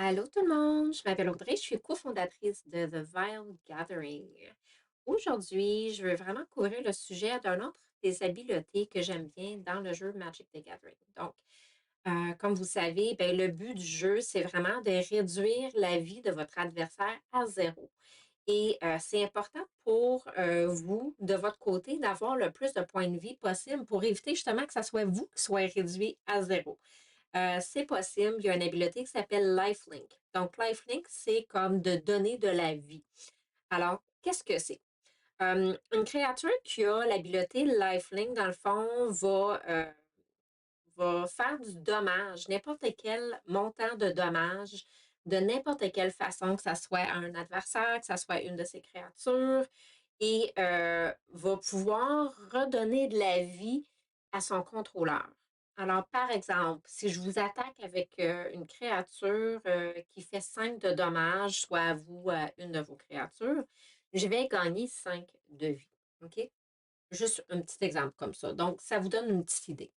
Allô tout le monde, je m'appelle Audrey, je suis cofondatrice de The Vile Gathering. Aujourd'hui, je veux vraiment couvrir le sujet d'un autre des habiletés que j'aime bien dans le jeu Magic the Gathering. Donc, comme vous savez, ben, le but du jeu, c'est vraiment de réduire la vie de votre adversaire à zéro. Et c'est important pour vous, de votre côté, d'avoir le plus de points de vie possible pour éviter justement que ce soit vous qui soyez réduit à zéro. C'est possible. Il y a une habileté qui s'appelle Lifelink. Donc, Lifelink, c'est comme de donner de la vie. Alors, qu'est-ce que c'est? Une créature qui a l'habileté Lifelink, dans le fond, va faire du dommage, n'importe quel montant de dommage, de n'importe quelle façon, que ce soit à un adversaire, que ce soit une de ses créatures, et va pouvoir redonner de la vie à son contrôleur. Alors, par exemple, si je vous attaque avec une créature qui fait 5 de dommages, soit à vous ou à une de vos créatures, je vais gagner 5 de vie. OK? Juste un petit exemple comme ça. Donc, ça vous donne une petite idée.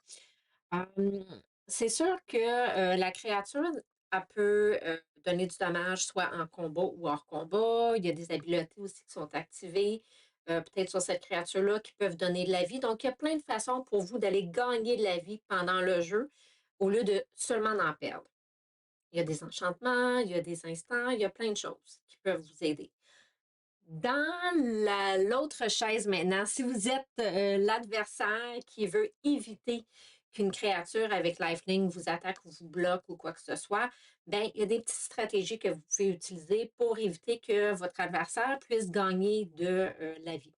Euh, c'est sûr que la créature, elle peut donner du dommage soit en combat ou hors combat. Il y a des habiletés aussi qui sont activées, peut-être sur cette créature-là, qui peuvent donner de la vie. Donc, il y a plein de façons pour vous d'aller gagner de la vie pendant le jeu au lieu de seulement en perdre. Il y a des enchantements, il y a des instants, il y a plein de choses qui peuvent vous aider. Dans l'autre chaise maintenant, si vous êtes l'adversaire qui veut éviter qu'une créature avec lifelink vous attaque ou vous bloque ou quoi que ce soit, ben il y a des petites stratégies que vous pouvez utiliser pour éviter que votre adversaire puisse gagner de la vie.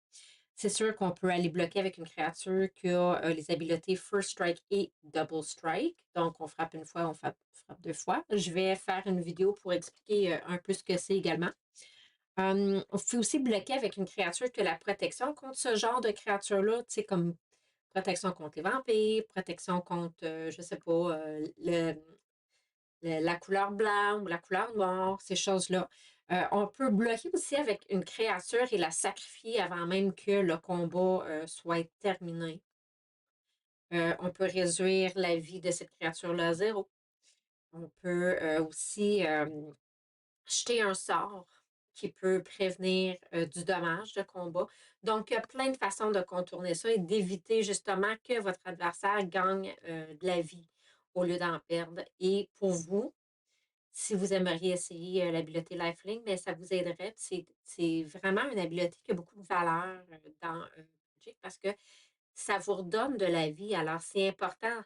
C'est sûr qu'on peut aller bloquer avec une créature qui a les habiletés First Strike et Double Strike. Donc, on frappe une fois, on frappe deux fois. Je vais faire une vidéo pour expliquer un peu ce que c'est également. On peut aussi bloquer avec une créature que la protection contre ce genre de créature-là, tu sais, comme protection contre les vampires, protection contre, je sais pas, la couleur blanche ou la couleur noire, ces choses-là. On peut bloquer aussi avec une créature et la sacrifier avant même que le combat soit terminé. On peut réduire la vie de cette créature-là à zéro. On peut aussi jeter un sort qui peut prévenir du dommage de combat. Donc, il y a plein de façons de contourner ça et d'éviter justement que votre adversaire gagne de la vie au lieu d'en perdre. Et pour vous, si vous aimeriez essayer l'habileté Lifelink, bien, ça vous aiderait. C'est vraiment une habileté qui a beaucoup de valeur dans Magic parce que ça vous redonne de la vie. Alors, c'est important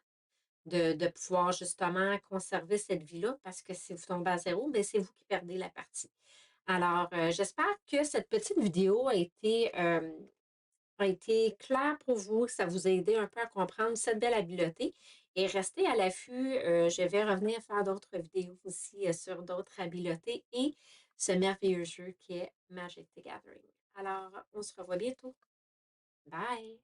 de pouvoir justement conserver cette vie-là parce que si vous tombez à zéro, bien, c'est vous qui perdez la partie. Alors, j'espère que cette petite vidéo a été claire pour vous, que ça vous a aidé un peu à comprendre cette belle habileté. Et restez à l'affût, je vais revenir faire d'autres vidéos aussi sur d'autres habiletés et ce merveilleux jeu qui est Magic the Gathering. Alors, on se revoit bientôt. Bye!